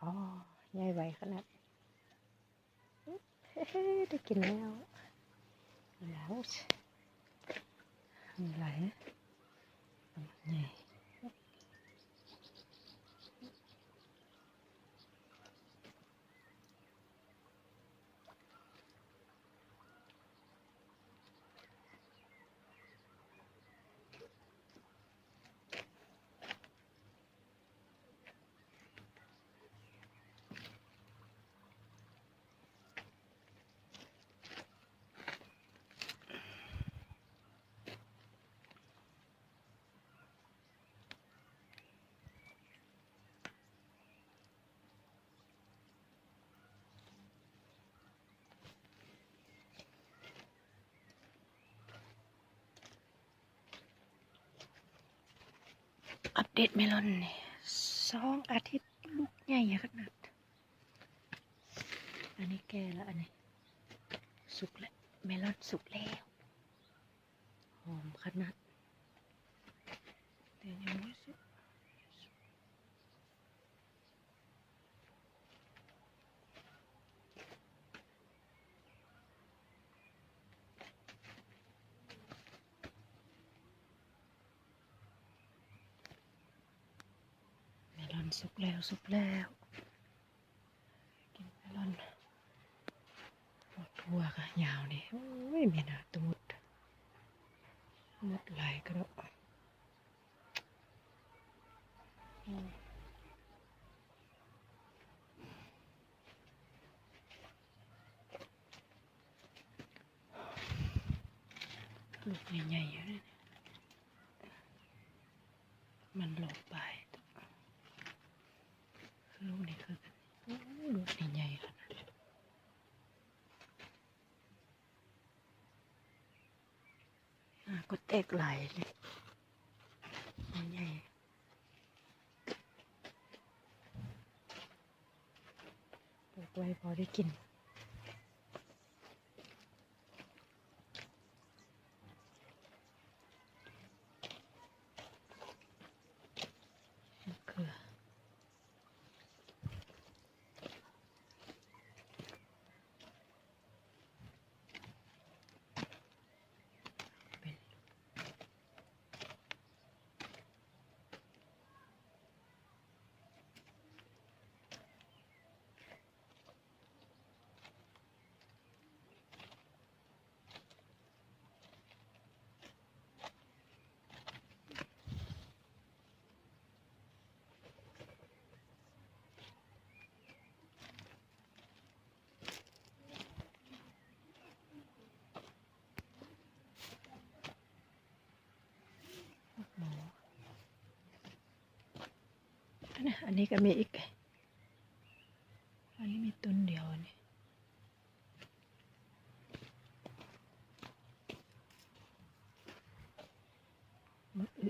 อ๋อใหญ่ไวขนาดได้กินแล้วอะไรใหญ่อัปเดตเมลอนนี่2 อาทิตย์ลูกใหญ่ขนาดอันนี้แก่แล้วอันนี้สุกแล้วเมลอนสุกแล้วหอมขนาดแต่ยังไม่สุกเมลอนสุกแล้วกินเมลอนทั่วค่ะยาวนี่โอ้ยเมียนะตมุดหมดหลายกระดกลูกใหญ่ๆอยู่นี่มันหลบไปลูกนี่คือลูกใหญ่ขนาดก็แตกหลายเลยใหญ่ปลูกไว้พอได้กินเกลือเป็นหมูอันนี้ก็มีอีกอันนี้มีต้นเดียวนี่มะอึ